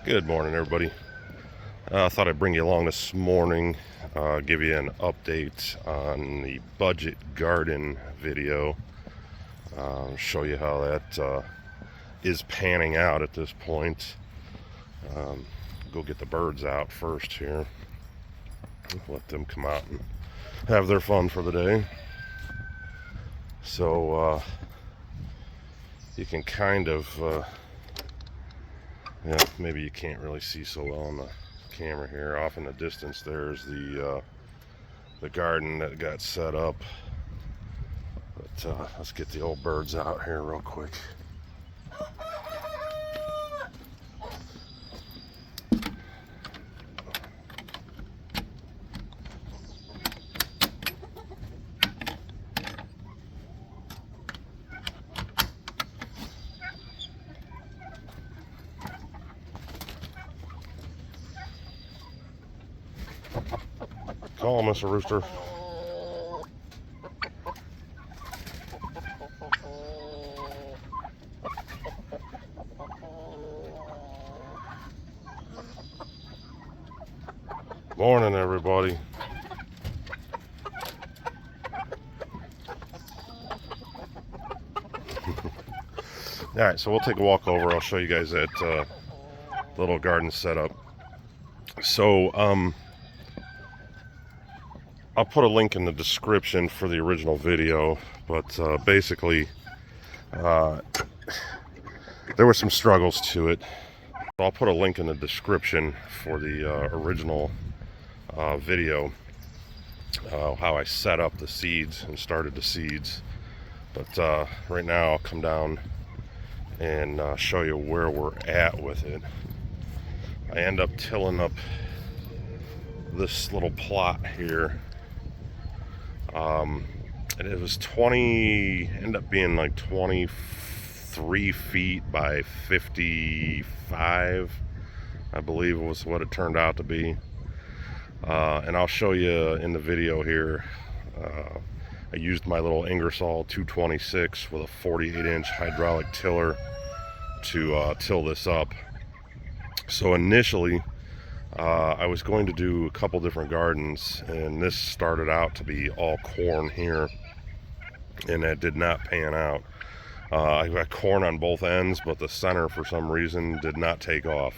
Good morning, everybody. I thought I'd bring you along this morning, give you an update on the budget garden video, show you how that is panning out at this point. Go get the birds out first here. Let them come out and have their fun for the day. So you can kind of, maybe you can't really see so well on the camera here. Off in the distance there's the garden that got set up. But let's get the old birds out here real quick. Call him, Mr. Rooster. Morning, everybody. All right, so we'll take a walk over. I'll show you guys that little garden setup. So, I'll put a link in the description for the original video, but basically, there were some struggles to it. I'll put a link in the description for the original video, how I set up the seeds and started the seeds. But right now I'll come down and show you where we're at with it. I end up tilling up this little plot here. And it was ended up being like 23 feet by 55, I believe was what it turned out to be. And I'll show you in the video here. I used my little Ingersoll 226 with a 48-inch hydraulic tiller to till this up. So initially, I was going to do a couple different gardens, and this started out to be all corn here, and that did not pan out. I got corn on both ends, but the center for some reason did not take off.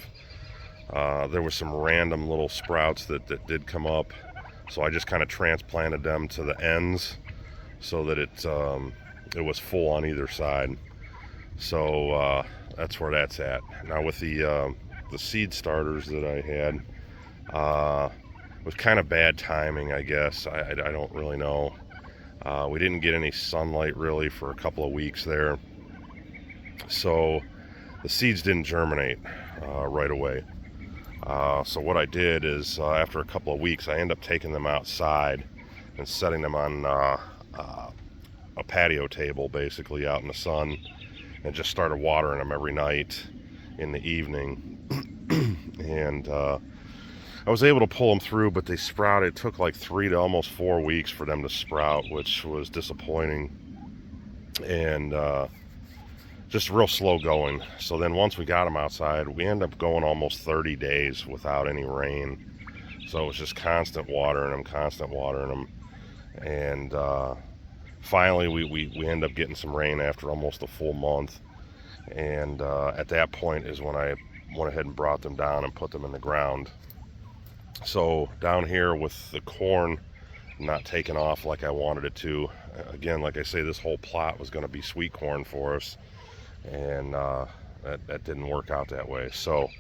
There was some random little sprouts that did come up, so I just kind of transplanted them to the ends so that it was full on either side. So that's where that's at. Now with the seed starters that I had, it was kind of bad timing, I guess. I don't really know. We didn't get any sunlight really for a couple of weeks there, so the seeds didn't germinate right away. So what I did is after a couple of weeks, I ended up taking them outside and setting them on a patio table, basically out in the sun, and just started watering them every night in the evening. And I was able to pull them through, but they sprouted. It took like 3 to almost 4 weeks for them to sprout, which was disappointing, and just real slow going. So then once we got them outside, we ended up going almost 30 days without any rain. So it was just constant watering them. And finally we end up getting some rain after almost a full month. And at that point is when I went ahead and brought them down and put them in the ground. So down here with the corn not taking off like I wanted it to, again, like I say, this whole plot was going to be sweet corn for us, and that didn't work out that way. So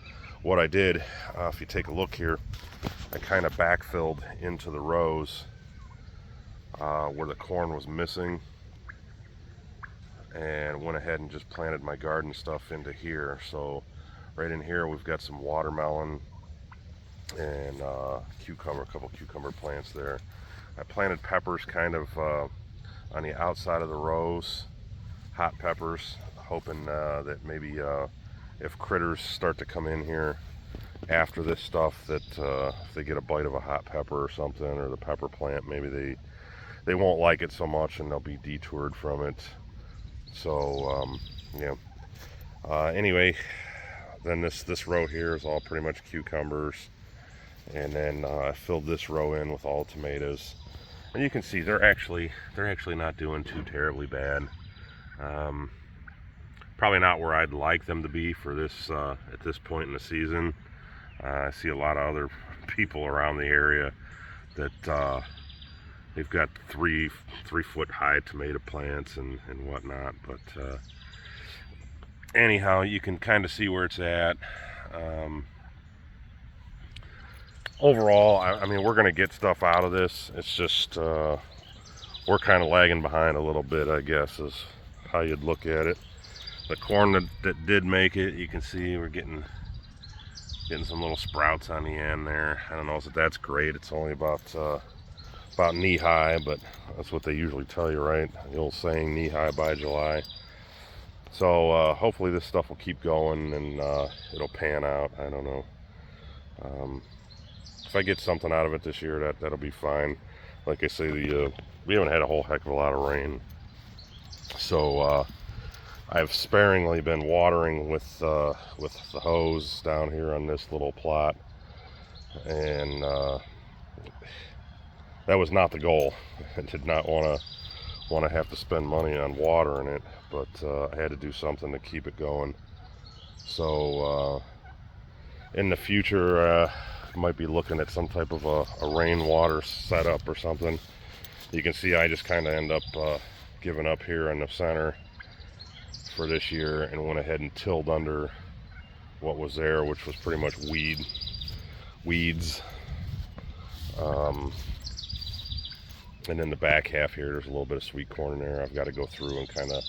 what I did, if you take a look here, I kind of backfilled into the rows where the corn was missing, and went ahead and just planted my garden stuff into here. So right in here we've got some watermelon and cucumber, a couple cucumber plants there. I planted peppers kind of on the outside of the rows, hot peppers, hoping that maybe if critters start to come in here after this stuff, that if they get a bite of a hot pepper or something, or the pepper plant, maybe they won't like it so much and they'll be detoured from it. So yeah. Anyway, then this row here is all pretty much cucumbers, and then I filled this row in with all tomatoes. And you can see they're actually not doing too terribly bad. Probably not where I'd like them to be for this at this point in the season. I see a lot of other people around the area that they've got three foot high tomato plants and whatnot. But anyhow, you can kind of see where it's at. Overall, I mean, we're going to get stuff out of this. It's just we're kind of lagging behind a little bit, I guess, is how you'd look at it. The corn that did make it, you can see we're getting some little sprouts on the end there. I don't know if that's great. It's only about knee high, but that's what they usually tell you, right? The old saying, knee high by July. So hopefully this stuff will keep going and it'll pan out. I don't know. If I get something out of it this year, that'll be fine. Like I say, we haven't had a whole heck of a lot of rain, so I've sparingly been watering with the hose down here on this little plot, and that was not the goal. I did not want to have to spend money on watering it, but I had to do something to keep it going. So in the future, might be looking at some type of a rainwater setup or something. You can see I just kind of end up giving up here in the center for this year and went ahead and tilled under what was there, which was pretty much weeds. And in the back half here, there's a little bit of sweet corn in there. I've got to go through and kind of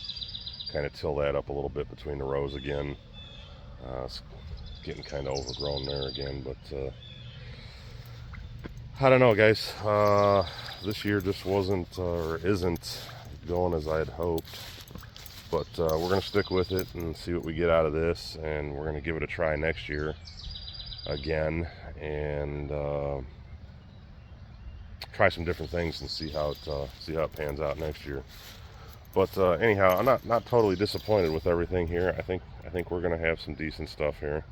till that up a little bit between the rows again. It's getting kind of overgrown there again, but I don't know, guys. This year just wasn't or isn't going as I had hoped, but we're gonna stick with it and see what we get out of this, and we're gonna give it a try next year again and try some different things and see how it pans out next year. But anyhow, I'm not totally disappointed with everything here. I think we're gonna have some decent stuff here.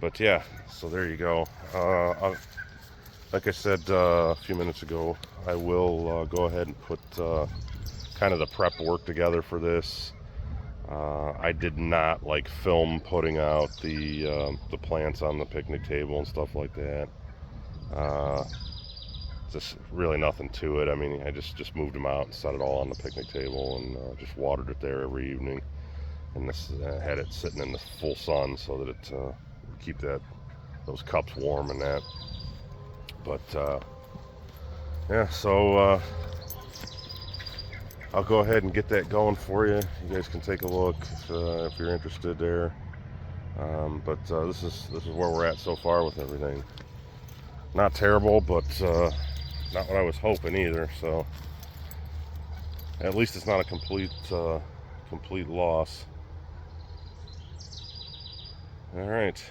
But yeah, so there you go. Like I said a few minutes ago, I will go ahead and put kind of the prep work together for this. I did not like film putting out the plants on the picnic table and stuff like that. Just really nothing to it. I mean, I just moved them out and set it all on the picnic table and just watered it there every evening. And this had it sitting in the full sun so that it keep those cups warm and that. But yeah, so I'll go ahead and get that going for you. You guys can take a look if you're interested there. But this is where we're at so far with everything. Not terrible, but not what I was hoping either. So at least it's not a complete loss. All right.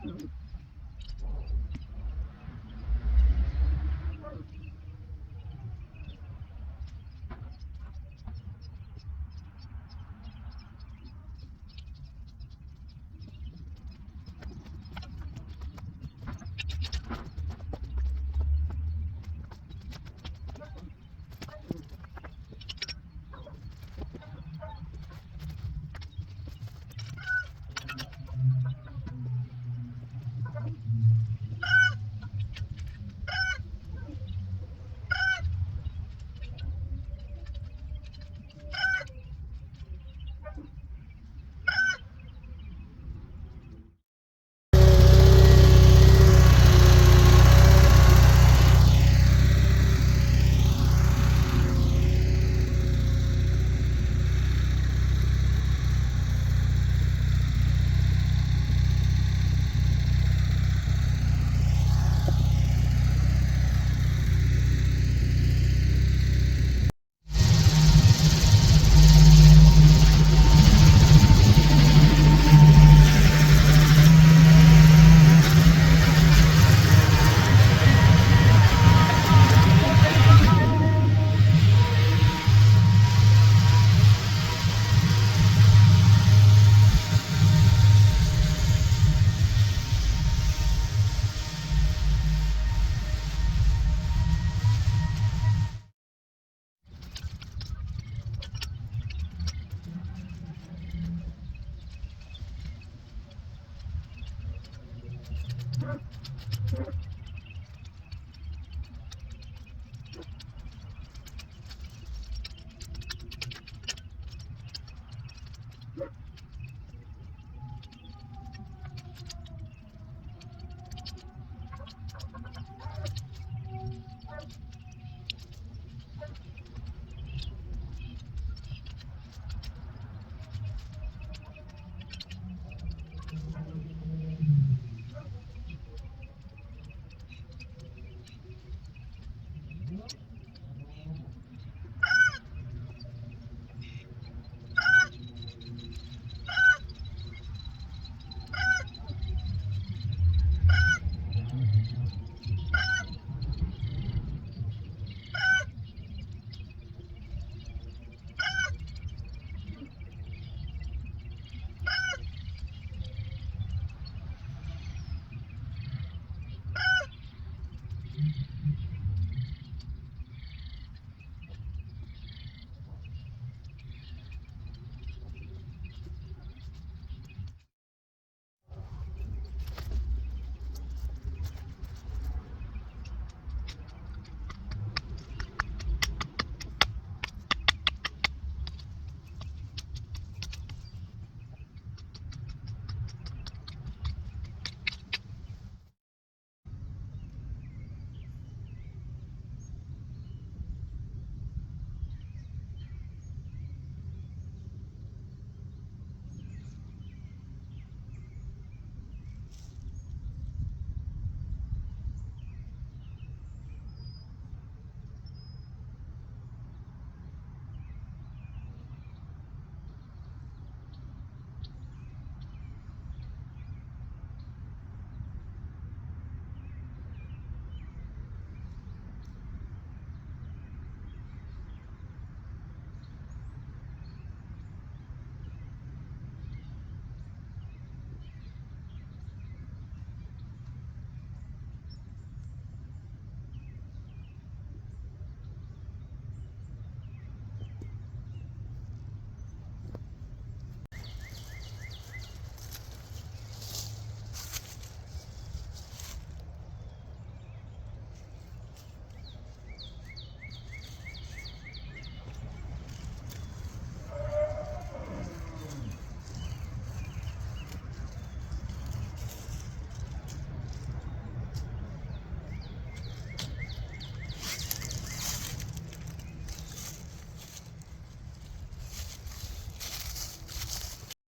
Mm-hmm.